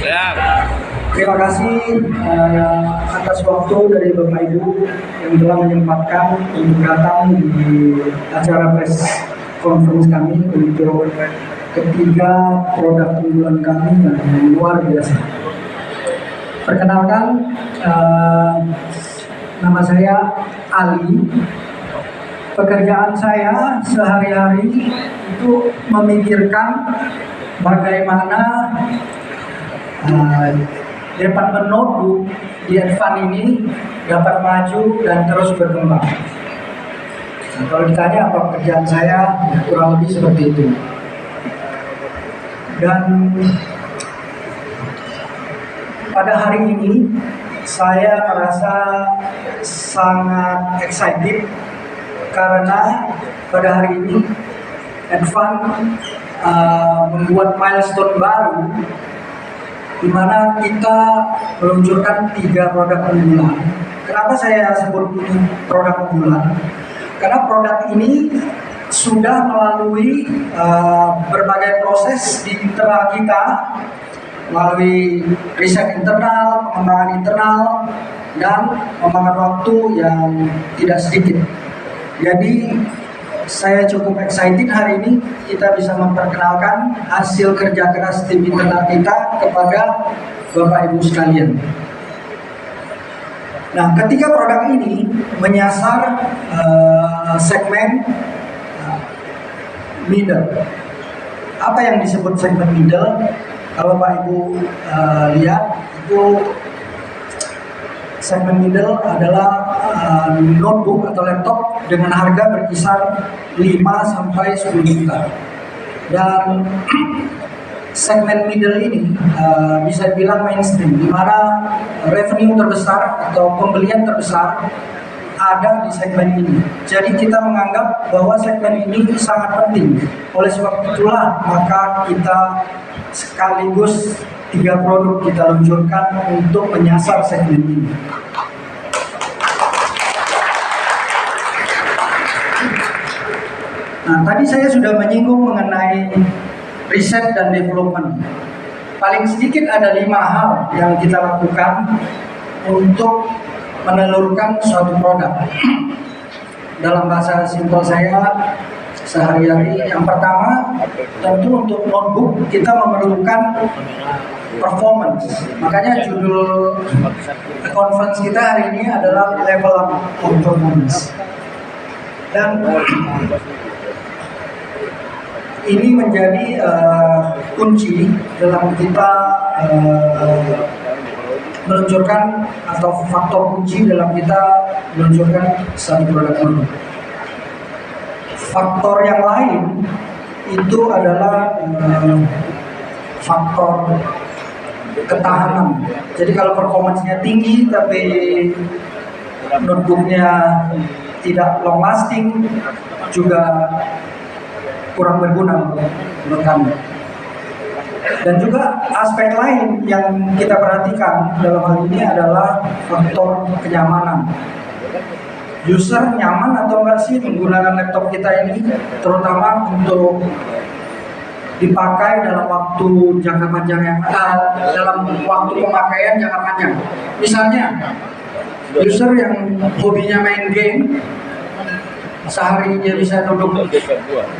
Terima kasih atas waktu dari Bapak Ibu yang telah menyempatkan untuk datang di acara press conference kami untuk ketiga produk unggulan kami yang luar biasa. Perkenalkan, nama saya Ali. Pekerjaan saya sehari-hari itu memikirkan bagaimana departemen notebook di Advan ini dapat maju dan terus berkembang. Nah, kalau ditanya apa pekerjaan saya, kurang lebih seperti itu. Dan pada hari ini saya merasa sangat excited karena pada hari ini Advan membuat milestone baru di mana kita meluncurkan 3 produk unggulan. Kenapa saya sebut ini produk unggulan? Karena produk ini sudah melalui berbagai proses di internal kita, melalui riset internal, pengembangan internal, dan memakan waktu yang tidak sedikit. Jadi saya cukup excited hari ini kita bisa memperkenalkan hasil kerja keras tim internal kita kepada Bapak Ibu sekalian. Nah, ketiga produk ini menyasar segmen middle. Apa yang disebut segmen middle? Kalau Bapak Ibu lihat itu segmen middle adalah notebook atau laptop dengan harga berkisar 5-10 juta. Dan segmen middle ini bisa dibilang mainstream, di mana revenue terbesar atau pembelian terbesar ada di segmen ini. Jadi kita menganggap bahwa segmen ini sangat penting. Oleh sebab itulah maka kita sekaligus 3 produk kita luncurkan untuk menyasar segmen ini. Nah, tadi saya sudah menyinggung mengenai riset dan development. Paling sedikit ada 5 hal yang kita lakukan untuk menelurkan suatu produk. Dalam bahasa simpel saya sehari-hari, yang pertama tentu untuk notebook kita memerlukan performance. Makanya judul conference kita hari ini adalah level up of performance. Dan ini menjadi kunci dalam kita meluncurkan atau faktor kunci dalam kita meluncurkan satu produk baru. Faktor yang lain itu adalah faktor ketahanan. Jadi kalau performance-nya tinggi tapi notebooknya tidak long lasting, juga kurang berguna menurut kami. Dan juga aspek lain yang kita perhatikan dalam hal ini adalah faktor kenyamanan. User nyaman atau enggak sih menggunakan laptop kita ini, terutama untuk dipakai dalam waktu jangka panjang dalam waktu pemakaian jangka panjang. Misalnya user yang hobinya main game, sehari dia bisa duduk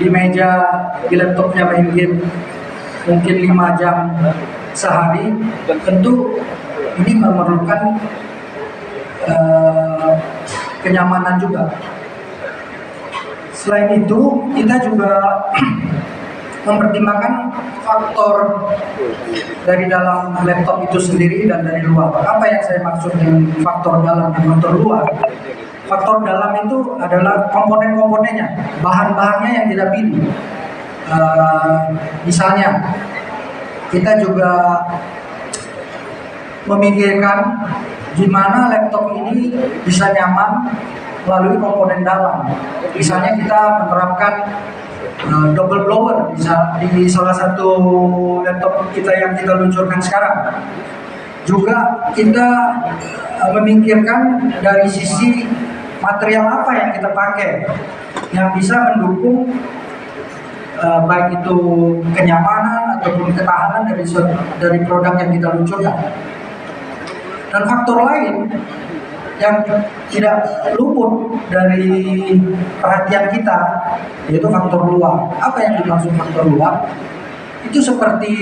di meja di laptopnya main game mungkin 5 jam sehari, tentu ini memerlukan kenyamanan juga. Selain itu, kita juga mempertimbangkan faktor dari dalam laptop itu sendiri dan dari luar. Apa yang saya maksud dengan faktor dalam dan faktor luar? Faktor dalam itu adalah komponen-komponennya, bahan-bahannya yang kita pilih. Misalnya, kita juga memikirkan gimana laptop ini bisa nyaman melalui komponen dalam. Misalnya kita menerapkan double blower di salah satu laptop kita yang kita luncurkan sekarang. Juga kita memikirkan dari sisi material apa yang kita pakai yang bisa mendukung baik itu kenyamanan ataupun ketahanan dari produk yang kita luncurkan. Dan faktor lain yang tidak luput dari perhatian kita yaitu faktor luar. Apa yang dimaksud faktor luar? Itu seperti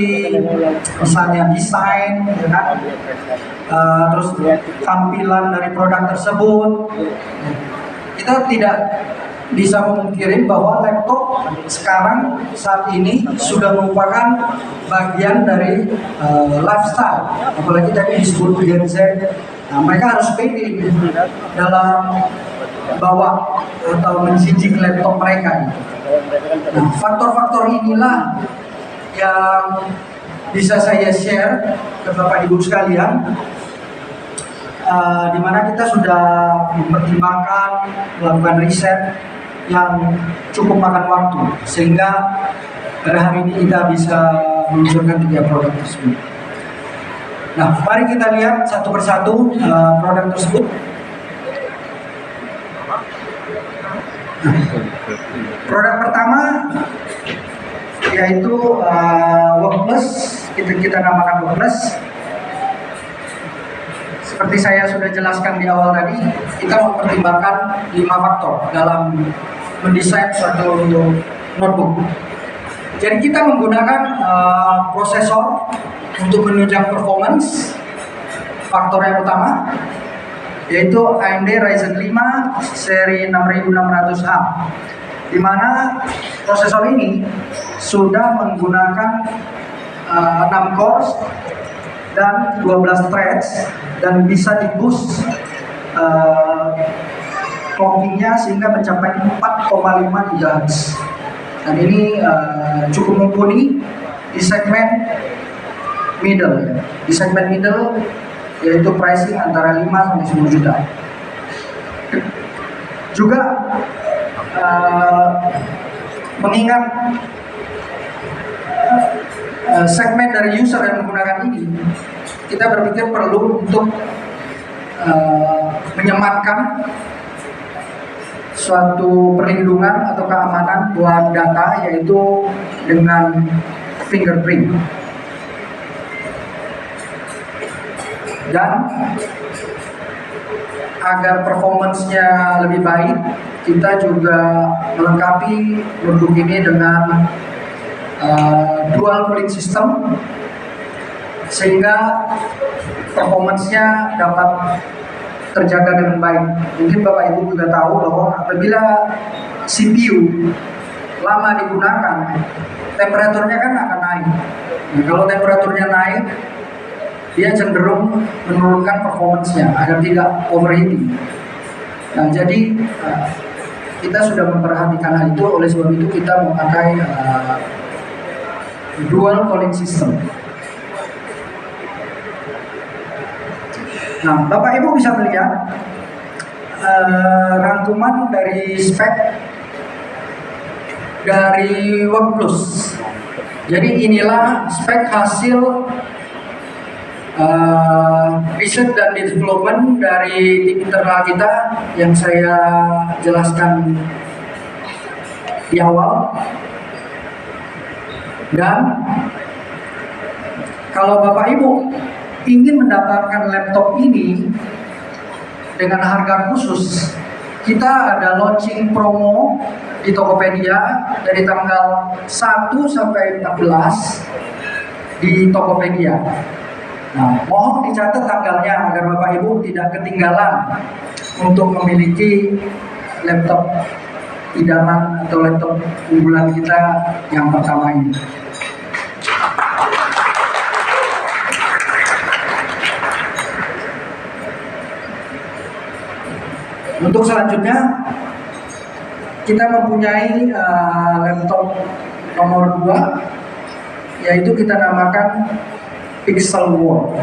misalnya desain, ya kan? Terus tampilan dari produk tersebut. Kita tidak bisa memungkiri bahwa laptop sekarang saat ini sudah merupakan bagian dari lifestyle, apalagi tadi disebut Gen Z. Nah, mereka harus pede dalam bawa atau menjijik laptop mereka. Nah, faktor-faktor inilah yang bisa saya share ke Bapak Ibu sekalian, di mana kita sudah mempertimbangkan, melakukan riset yang cukup makan waktu, sehingga pada hari ini kita bisa meluncurkan 3 produk tersebut. Nah, mari kita lihat satu persatu produk tersebut. Produk pertama yaitu WorkPlus, kita namakan WorkPlus. Seperti saya sudah jelaskan di awal tadi, kita mempertimbangkan 5 faktor dalam mendesain suatu notebook. Jadi kita menggunakan prosesor untuk menunjang performance. Faktor yang utama yaitu AMD Ryzen 5 seri 6600H, di mana prosesor ini sudah menggunakan 6 cores dan 12 threads dan bisa di boost clockingnya sehingga mencapai 4,5 GHz. Dan ini cukup mumpuni di segmen middle, ya. Di segmen middle yaitu pricing antara 5 sampai 10 juta. Juga mengingat segmen dari user yang menggunakan ini, kita berpikir perlu untuk menyematkan suatu perlindungan atau keamanan buat data, yaitu dengan fingerprint. Dan agar performance-nya lebih baik, kita juga melengkapi notebook ini dengan dual cooling system, sehingga performance-nya dapat terjaga dengan baik. Mungkin Bapak Ibu juga tahu bahwa apabila CPU lama digunakan, temperaturnya kan akan naik. Nah, kalau temperaturnya naik, dia cenderung menurunkan performance-nya agar tidak overheating. Nah, jadi kita sudah memperhatikan hal itu, oleh sebab itu kita memakai dual cooling system. Nah, Bapak Ibu bisa melihat rangkuman dari spek dari WorkPlus. Jadi inilah spek hasil riset dan development dari tim internal kita yang saya jelaskan di awal. Dan kalau Bapak Ibu ingin mendapatkan laptop ini dengan harga khusus, kita ada launching promo di Tokopedia dari tanggal 1 sampai 14 di Tokopedia. Nah, mohon dicatat tanggalnya agar Bapak Ibu tidak ketinggalan untuk memiliki laptop idaman atau laptop unggulan kita yang pertama ini. Untuk selanjutnya, kita mempunyai laptop nomor 2, yaitu kita namakan Pixelworld.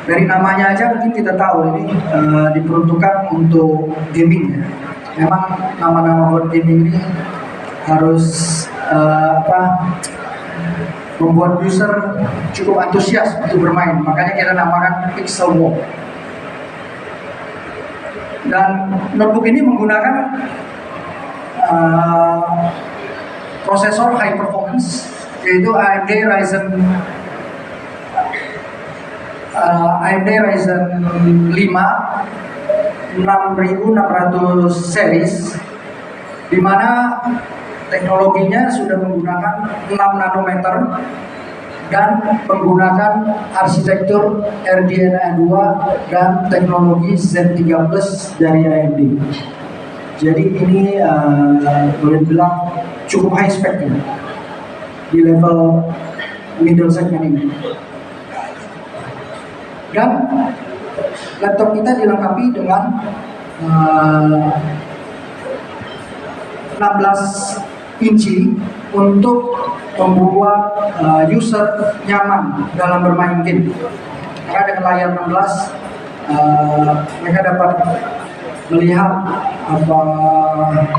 Dari namanya aja mungkin kita tahu ini diperuntukkan untuk gaming, ya. Memang nama-nama buat gaming ini harus membuat user cukup antusias untuk bermain. Makanya kita namakan Pixelworld. Dan notebook ini menggunakan prosesor high performance, yaitu AMD Ryzen 5 6600 series, di mana teknologinya sudah menggunakan 6 nanometer dan menggunakan arsitektur RDNA 2 dan teknologi Zen 3 Plus dari AMD. Jadi ini boleh bilang cukup high spec ya, di level middle segment ini. Dan laptop kita dilengkapi dengan 16 inci untuk membuat user nyaman dalam bermain game. Karena dengan layar 16 mereka dapat melihat apa